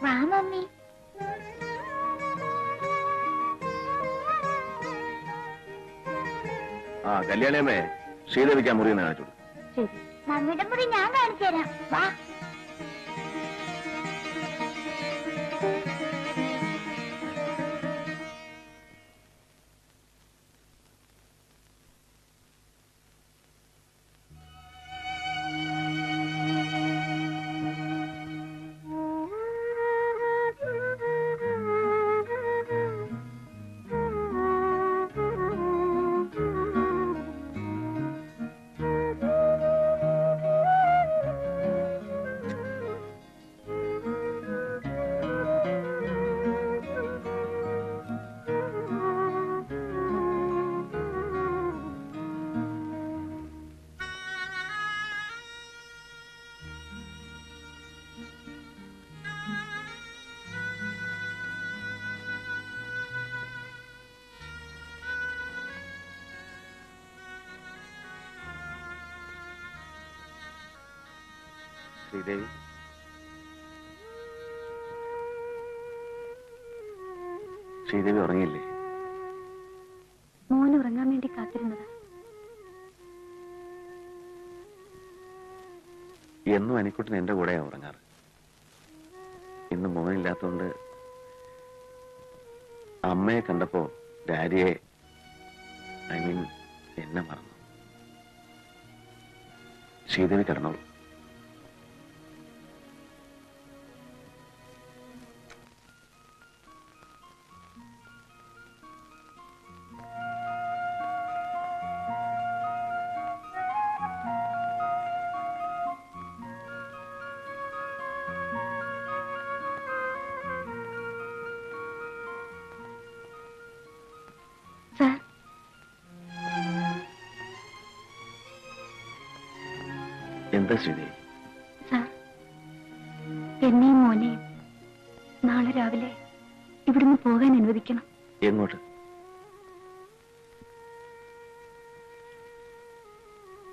വാ മമ്മി. ആ കല്യാണിയമ്മേ, ശ്രീദേവിക്ക് ആ മുറി ഒന്ന് കാണിച്ചു. ശരി, മമ്മിയുടെ മുറി ഞാൻ കാണിച്ചു തരാം. വാ. ശ്രീദേവി, ശ്രീദേവി ഉറങ്ങിയില്ലേ? മോൻ ഉറങ്ങാൻ വേണ്ടി കാത്തിരുന്നതാ. എന്നും അനിക്കുട്ടൻ എന്റെ കൂടെയാ ഉറങ്ങാറ്. ഇന്ന് മോനില്ലാത്തോണ്ട് അമ്മയെ കണ്ടപ്പോ ഡാഡിയെ, ഐ മീൻ എന്നെ മറന്നു. ശ്രീദേവി കിടന്നോളൂ. എന്താ ശ്രീദേവി? സാർ, എന്നെയും മോനെയും നാളെ രാവിലെ ഇവിടുന്ന് പോകാൻ അനുവദിക്കണം. എങ്ങോട്ട്?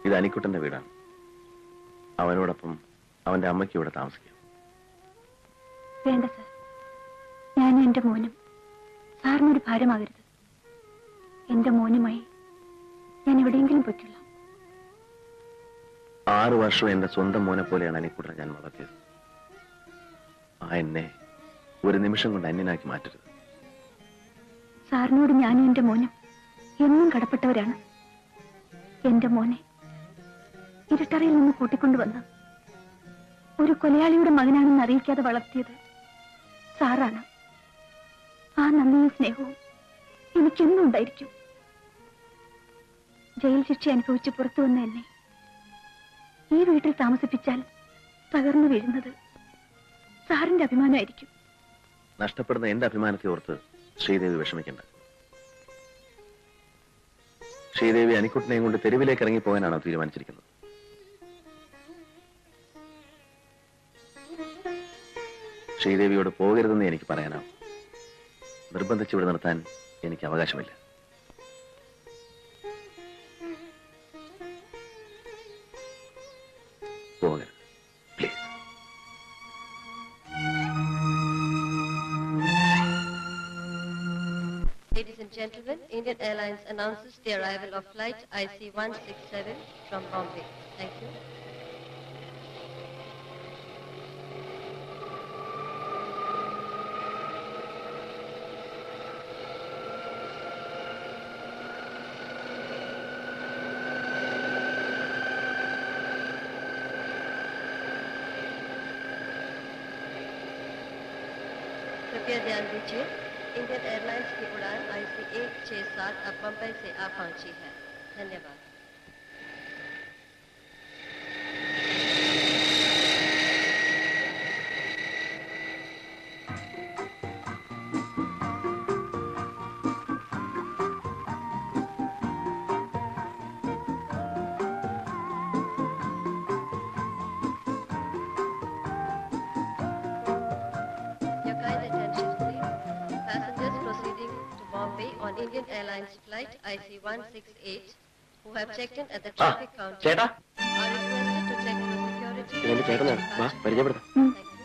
ഇത് അനിക്കുട്ടന്റെ വീടാണ്. അവനോടൊപ്പം അവന്റെ അമ്മയ്ക്ക് ഇവിടെ താമസിക്കാം. വേണ്ട സാർ, ഞാനും എന്റെ മോനും സാറിനൊരു ഭാരമാകരുത്. എന്റെ മോനുമായി ഞാൻ എവിടെയെങ്കിലും പറ്റില്ല. 6 വർഷം എന്റെ സ്വന്തം മോനെ പോലെയാണ് അനിക്കുട്ടനെ ഞാൻ വളർത്തിയത്. ആ എന്നെ ഒരു നിമിഷം കൊണ്ട് അന്യനാക്കി മാറ്റരുത്. സാറിനോട് ഞാനും എന്റെ മോനും എന്നും കടപ്പെട്ടവരാണ്. എന്റെ മോനെ ഇരുട്ടറയിൽ നിന്ന് കൂട്ടിക്കൊണ്ടുവന്ന് ഒരു കൊലയാളിയുടെ മകനാണെന്ന് അറിയിക്കാതെ വളർത്തിയത് സാറാണ്. ആ നന്ദിയും സ്നേഹവും എനിക്കെന്നും ഉണ്ടായിരിക്കും. ജയിൽ ശിക്ഷ അനുഭവിച്ച് പുറത്തു വന്ന എന്നെ ഈ വീട്ടിൽ താമസിപ്പിച്ചാൽ തകർന്നു വീഴുന്നത് സാറിന്റെ അഭിമാനമായിരിക്കും. നഷ്ടപ്പെടുന്ന എന്റെ അഭിമാനത്തെ ഓർത്ത് ശ്രീദേവി വിഷമിക്കണ്ട. ശ്രീദേവി അനിക്കുട്ടനെയും കൊണ്ട് തെരുവിലേക്ക് ഇറങ്ങി പോകാനാണോ തീരുമാനിച്ചിരിക്കുന്നത്? ശ്രീദേവിയോട് പോകരുതെന്ന് എനിക്ക് പറയാനാവും. നിർബന്ധിച്ച് ഇവിടെ നിർത്താൻ എനിക്ക് അവകാശമില്ല. പോകരുത്, please. Ladies and gentlemen, Indian Airlines announces the arrival of flight IC-167 from Bombay. Thank you. कृपया ध्यान दीजिए, इंडियन एयरलाइंस की उड़ान IC-167 अब बम्बई से आ पहुंची है. धन्यवाद. On Indian Airlines flight IC-168, who have checked in at the traffic counter, are requested to check for security. പരിചയപ്പെടുത്താം. Thank you.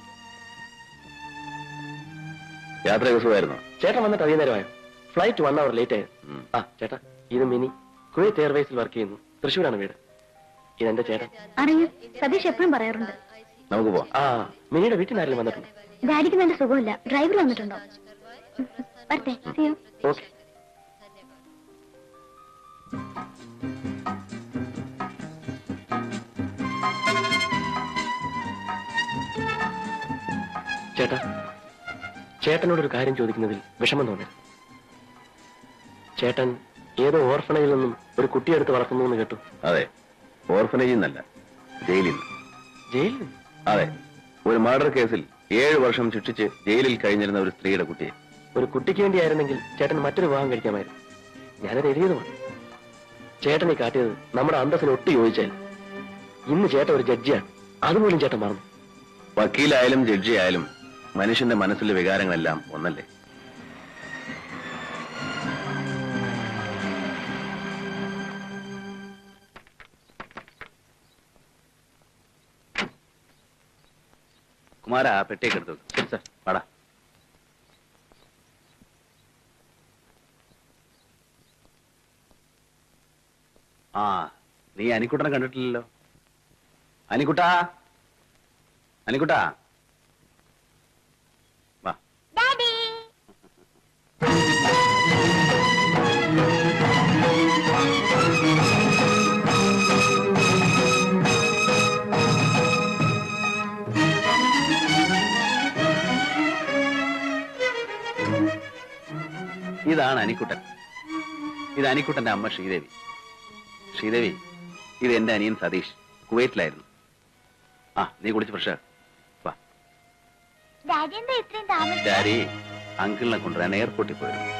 യാത്രയൊക്കെ സുഖമായിരുന്നോ? ചേട്ടൻ വന്നിട്ട് അധികം നേരമായോ? ഫ്ലൈറ്റ് 1 hour ലേറ്റ് ആയിരുന്നു. ആ ചേട്ടാ, ഇത് മിനി കുവൈറ്റ് എയർവേസിൽ വർക്ക് ചെയ്യുന്നു. തൃശ്ശൂരാണ് വീട്. ഇതെന്റെ ചേട്ടൻ. അറിയൂ, സതീഷ് എപ്പോഴും പറയാറുണ്ട്. നമുക്ക് പോവാം. ആ മിനിയുടെ വീട്ടിൽ നിന്ന് ആരെങ്കിലും വന്നിട്ടുണ്ട്? ഡാഡിക്ക് നല്ല സുഖമില്ല. ഡ്രൈവർ വന്നിട്ടുണ്ടോ? വരട്ടെ. ഓക്കെ. ചേട്ടാ, ചേട്ടനോടൊരു കാര്യം ചോദിക്കുന്നതിൽ വിഷമം തോന്നരുത്. ചേട്ടൻ ഏതോ ഓർഫണേജിൽ നിന്നും ഒരു കുട്ടിയെടുത്ത് വളർത്തുന്നു എന്ന് കേട്ടു. അതെ, ഓർഫനേജിൽ നിന്നല്ല, ജയിലിൽ നിന്ന്. ജയിലിൽ നിന്ന്? അതെ, ഒരു മർഡർ കേസിൽ 7 വർഷം ശിക്ഷിച്ച് ജയിലിൽ കഴിഞ്ഞിരുന്ന ഒരു സ്ത്രീയുടെ കുട്ടിയെ. ഒരു കുട്ടിക്ക് വേണ്ടിയായിരുന്നെങ്കിൽ ചേട്ടൻ മറ്റൊരു വിവാഹം കഴിക്കാമായിരുന്നു. ഞാനത് എഴുതിയതുമാണ്. ചേട്ടനെ കാട്ടിയത് നമ്മുടെ അന്തസ്സിന് ഒട്ടി യോജിച്ചാൽ. ഇന്ന് ചേട്ടൻ ഒരു ജഡ്ജിയാണ്, അതുപോലും ചേട്ടൻ മറന്നു. വക്കീലായാലും ജഡ്ജി ആയാലും മനുഷ്യന്റെ മനസ്സിലെ വികാരങ്ങളെല്ലാം ഒന്നല്ലേ? കുമാര, പെട്ടിയൊക്കെ എടുത്തു. ശരി സാർ. പാടാ. ആ, നീ അനിക്കുട്ടനെ കണ്ടിട്ടില്ലല്ലോ. അനിക്കുട്ടാ, അനിക്കുട്ടാ, വാ. ഇതാണ് അനിക്കുട്ടൻ. ഇത് അനിക്കുട്ടന്റെ അമ്മ ശ്രീദേവി. ശ്രീദേവി, ഇത് എന്റെ അനിയൻ സതീഷ്, കുവൈറ്റിലായിരുന്നു. ആ, നീ കുളിച്ച് ഫ്രഷ് വാ. ഡാഡി അങ്കിളിനെ കൊണ്ടുവരാൻ എയർപോർട്ടിൽ പോയിരുന്നു.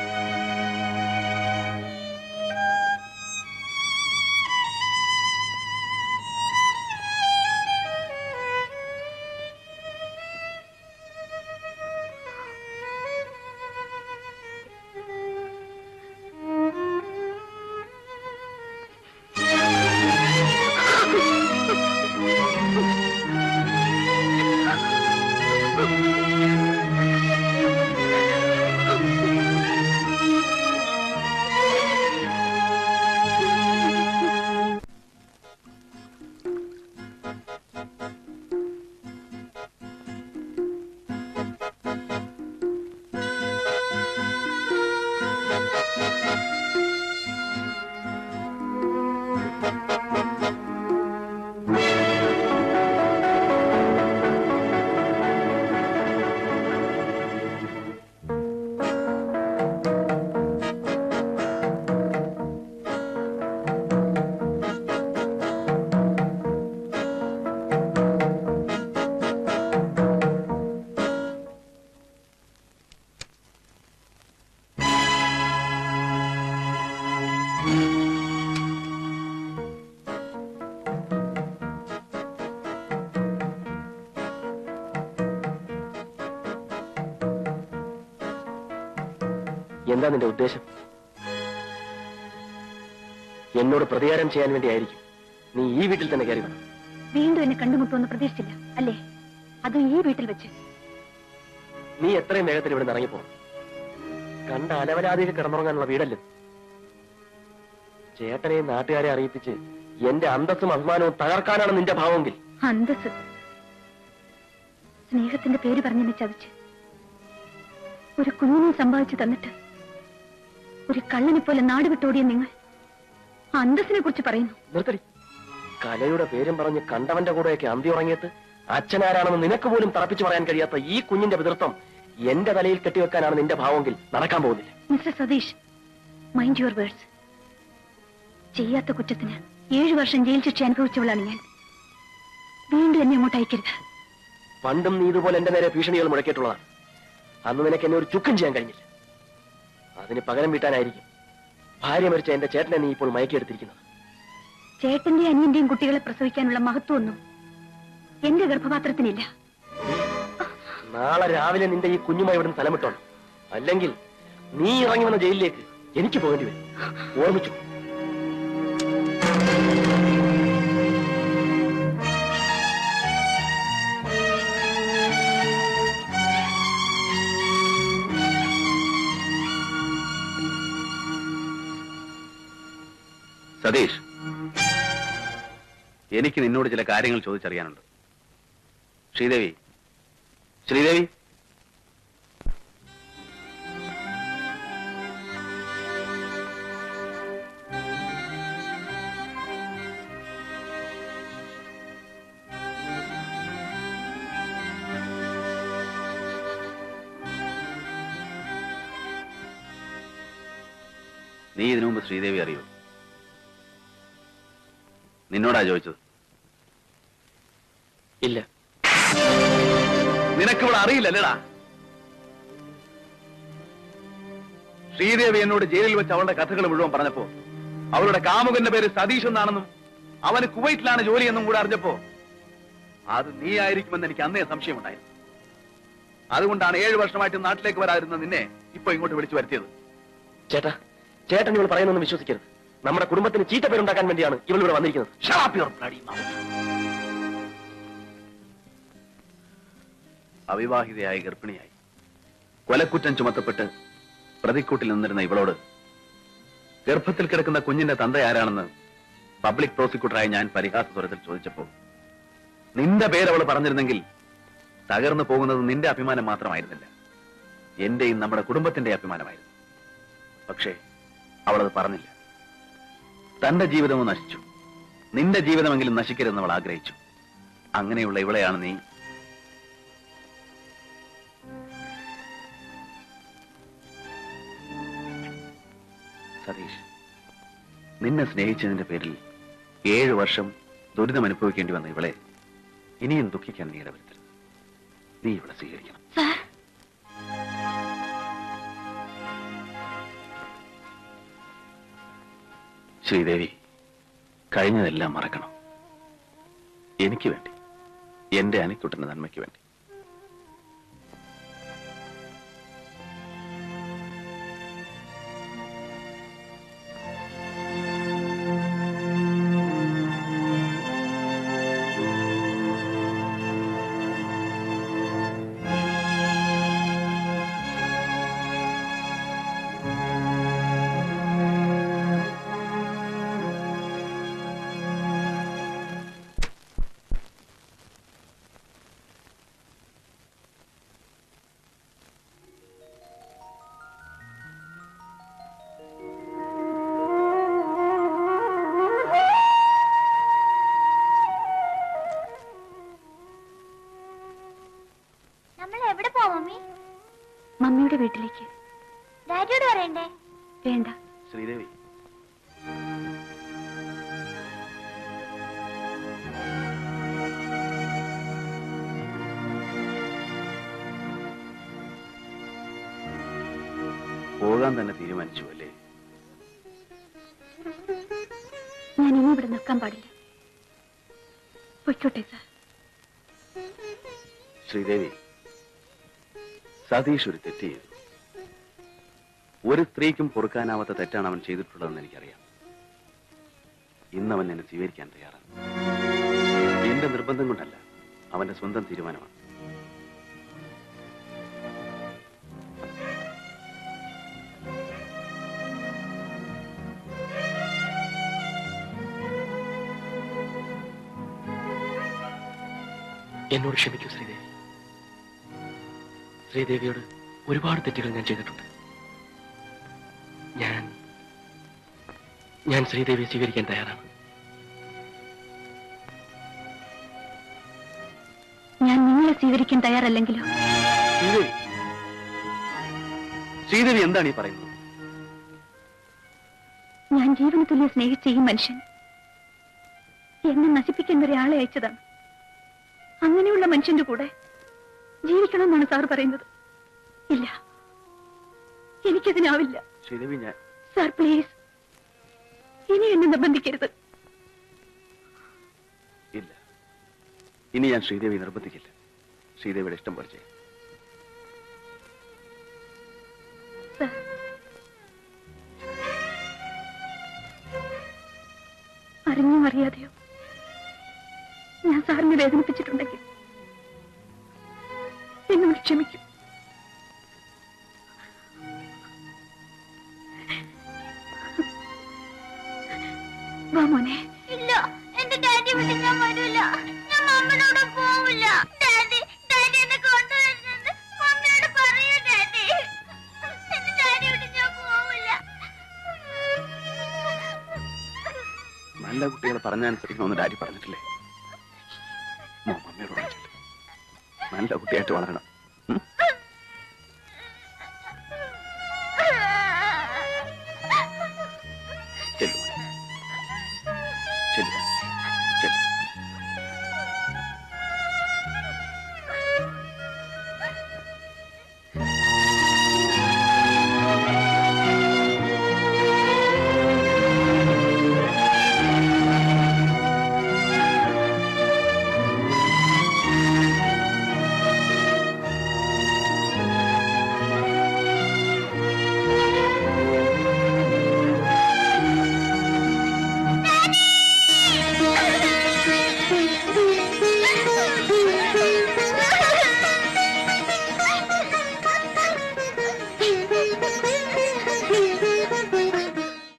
എന്താ നിന്റെ ഉദ്ദേശം? എന്നോട് പ്രതികാരം ചെയ്യാൻ വേണ്ടിയായിരിക്കും നീ ഈ വീട്ടിൽ തന്നെ കയറി വന്നു. വീണ്ടും എന്നെ കണ്ടുമുട്ടുമെന്ന് പ്രതീക്ഷിച്ചില്ല അല്ലേ? അതും ഈ വീട്ടിൽ വെച്ച്. നീ എത്രയും വേഗത്തിൽ ഇവിടെ നിന്ന് ഇറങ്ങിപ്പോ. കണ്ട അലവലാതിയിൽ കിടന്നുറങ്ങാനുള്ള വീടല്ലേ. ചേട്ടനെയും നാട്ടുകാരെ അറിയിപ്പിച്ച് എന്റെ അന്തസ്സും അഭിമാനവും തകർക്കാനാണ് നിന്റെ ഭാവമെങ്കിൽ. അന്തസ് സ്നേഹത്തിന്റെ പേര് പറഞ്ഞെന്നെ ചതിച്ച് ഒരു കുഞ്ഞിനെ സമ്പാദിച്ചു തന്നിട്ട് ഒരു കള്ളനെ പോലെ നാട് വിട്ടോടിയ നിങ്ങൾ അന്തസ്സിനെ കുറിച്ച് പറയുന്നു. നിർത്തടി. കലയുടെ പേരും പറഞ്ഞ് കണ്ടവന്റെ കൂടെയൊക്കെ അന്തി ഉറങ്ങിയിട്ട് അച്ഛനാരാണെന്ന് നിനക്ക് പോലും തറപ്പിച്ചു പറയാൻ കഴിയാത്ത ഈ കുഞ്ഞിന്റെ പിതൃത്വം എന്റെ തലയിൽ കെട്ടിവെക്കാനാണ് നിന്റെ ഭാവമെങ്കിൽ നടക്കാൻ പോകുന്നില്ല. Mister Satish, mind your words. ചെയ്യാത്ത കുറ്റത്തിന് 7 വർഷം ജയിൽ ശിക്ഷ അനുഭവിച്ചവളാണ് ഞാൻ. വീണ്ടും എന്നെ അങ്ങോട്ട് അയക്കരുത്. പണ്ടും നീ ഇതുപോലെ എന്റെ നേരെ ഭീഷണികൾ മുഴക്കിയിട്ടുള്ളതാണ്. അന്ന് നിനക്ക് എന്നെ ഒരു ചുക്കും ചെയ്യാൻ കഴിഞ്ഞില്ല. അതിന് പകരം വീട്ടാനായിരിക്കും ഭാര്യ മരിച്ച എന്റെ ചേട്ടനെ നീ ഇപ്പോൾ മയക്കിയെടുത്തിരിക്കുന്നത്. ചേട്ടന്റെയും അനിയന്റെയും കുട്ടികളെ പ്രസവിക്കാനുള്ള മഹത്വമൊന്നും എന്റെ ഗർഭപാത്രത്തിനില്ല. നാളെ രാവിലെ നിന്റെ ഈ കുഞ്ഞുമായി ഇവിടുന്ന് സ്ഥലമിട്ടോണം. അല്ലെങ്കിൽ നീ ഇറങ്ങി വന്ന ജയിലിലേക്ക് എനിക്ക് പോകേണ്ടി വരും. ഓർമ്മിച്ചു. സതീഷ്, എനിക്ക് നിന്നോട് ചില കാര്യങ്ങൾ ചോദിച്ചറിയാനുണ്ട്. ശ്രീദേവി, ശ്രീദേവി, നീ ഇതിനു മുമ്പ് ശ്രീദേവി അറിയോ? നിന്നോടാ ചോദിച്ചത്. ഇല്ല. നിനക്കിവിടെ അറിയില്ലല്ലേടാ? ശ്രീദേവി എന്നോട് ജയിലിൽ വെച്ച് അവളുടെ കഥകൾ മുഴുവൻ പറഞ്ഞപ്പോ അവളുടെ കാമുകന്റെ പേര് സതീഷ് എന്നാണെന്നും അവന് കുവൈറ്റിലാണ് ജോലിയെന്നും കൂടെ അറിഞ്ഞപ്പോ അത് നീ ആയിരിക്കുമെന്ന് എനിക്ക് അന്നേ സംശയമുണ്ടായിരുന്നു. അതുകൊണ്ടാണ് 7 വർഷമായിട്ട് നാട്ടിലേക്ക് വരാതിരുന്ന നിന്നെ ഇപ്പൊ ഇങ്ങോട്ട് വിളിച്ചു വരുത്തിയത്. ചേട്ടാ, ചേട്ടൻ ഇവൾ പറയുന്നൊന്നും വിശ്വസിക്കരുത്. നമ്മുടെ കുടുംബത്തിന് ചീത്ത പേരുണ്ടാക്കാൻ വേണ്ടിയാണ് ഇവൾ ഇവിടെ വന്നിരിക്കുന്നത്. Shut up your bloody mouth. അവിവാഹിതയായി ഗർഭിണിയായി കൊലക്കുറ്റം ചുമത്തപ്പെട്ട് പ്രതിക്കൂട്ടിൽ നിന്നിരുന്ന ഇവളോട് ഗർഭത്തിൽ കിടക്കുന്ന കുഞ്ഞിന്റെ തന്ത ആരാണെന്ന് പബ്ലിക് പ്രോസിക്യൂട്ടറായി ഞാൻ പരിഹാസ സ്വരത്തിൽ ചോദിച്ചപ്പോൾ നിന്റെ പേര് അവൾ പറഞ്ഞിരുന്നെങ്കിൽ തകർന്നു പോകുന്നത് നിന്റെ അഭിമാനം മാത്രമായിരുന്നില്ല, എന്റെയും നമ്മുടെ കുടുംബത്തിന്റെ അഭിമാനമായിരുന്നു. പക്ഷേ അവളത് പറഞ്ഞില്ല. തന്റെ ജീവിതവും നശിച്ചു, നിന്റെ ജീവിതമെങ്കിലും നശിക്കരുതെന്ന് അവൾ ആഗ്രഹിച്ചു. അങ്ങനെയുള്ള ഇവളെയാണ് നീ സതീഷ്. നിന്നെ സ്നേഹിച്ചതിന്റെ പേരിൽ 7 വർഷം ദുരിതം അനുഭവിക്കേണ്ടി വന്ന ഇവളെ ഇനിയും ദുഃഖിക്കാൻ നീ ഇടവരുത്തരുത്. നീ ഇവളെ സ്വീകരിക്കണം. ശ്രീദേവി, കഴിഞ്ഞതെല്ലാം മറക്കണം. എനിക്ക് വേണ്ടി, എന്റെ അനിക്കുട്ടന്റെ നന്മയ്ക്ക് വേണ്ടി. മമ്മിയുടെ വീട്ടിലേക്ക്. ഡാഡിയോട് പറയണ്ടേ? വേണ്ട. ശ്രീദേവി, പോകാൻ തന്നെ തീരുമാനിച്ചു അല്ലേ? ഞാൻ ഇനി ഇവിടെ നിൽക്കാൻ പാടില്ല. പൊയ്ക്കോട്ടെ സാർ. ശ്രീദേവി, സതീഷ് ഒരു തെറ്റ് ചെയ്തു. ഒരു സ്ത്രീക്കും പൊറുക്കാനാവാത്ത തെറ്റാണ് അവൻ ചെയ്തിട്ടുള്ളതെന്ന് എനിക്കറിയാം. ഇന്നവൻ എന്നെ സ്വീകരിക്കാൻ തയ്യാറാണ്. എന്റെ നിർബന്ധം കൊണ്ടല്ല, അവന്റെ സ്വന്തം തീരുമാനമാണ്. എന്നോട് ക്ഷമിക്കൂ ശ്രീദേവി. ശ്രീദേവിയോട് ഒരുപാട് തെറ്റുകൾ ഞാൻ ചെയ്തിട്ടുണ്ട്. ഞാൻ ശ്രീദേവിയെ സ്വീകരിക്കാൻ തയ്യാറാണ്. ഞാൻ നിങ്ങളെ സ്വീകരിക്കാൻ തയ്യാറല്ലെങ്കിലോ? ശ്രീദേവി, ശ്രീദേവി എന്താണ് ഈ പറയുന്നത്? ഞാൻ ജീവന തുല്യം സ്നേഹിച്ച ഈ മനുഷ്യൻ എന്നെ നശിപ്പിക്കാൻ ഒരാളെ അയച്ചതാണ്. അങ്ങനെയുള്ള മനുഷ്യന്റെ കൂടെ ജീവിക്കണമെന്നാണ് സാർ പറയുന്നത്. ഇല്ല, എനിക്കതിനാവില്ല. ശ്രീദേവി, ഞാൻ സാർ പ്ലീസ്, ഇനി എന്നെ നിർബന്ധിക്കരുത്. ഇല്ല, ഇനി ഞാൻ ശ്രീദേവി നിർബന്ധിക്കില്ല. ശ്രീദേവിയുടെ ഇഷ്ടം പോലെ ചെയ്യും. സാർ, അറിഞ്ഞോ അറിയാതെയോ ഞാൻ സാറിനെ വേദനിപ്പിച്ചിട്ടുണ്ടെങ്കിൽ എന്നോട് ക്ഷമിക്കും. മോനെ. ഇല്ല, എന്റെ ഡാഡി വിട്ട് ഞാൻ വരില്ല. ഞാൻ മമ്മിയോട് പോവില്ല. ഡാഡി എന്നെ കൊണ്ടുവരുന്നത് മമ്മിയോട് പറയൂ ഡാഡി. എന്റെ ഡാഡി വിട്ട് ഞാൻ പോവില്ല. നല്ല കുട്ടികളെ പറഞ്ഞനുസരിക്കണമെന്ന് ഡാഡി പറഞ്ഞിട്ടില്ലേ? മമ്മിയോട് പറഞ്ഞിട്ടില്ല. നല്ല കുട്ടിയായിട്ട് വളരണം.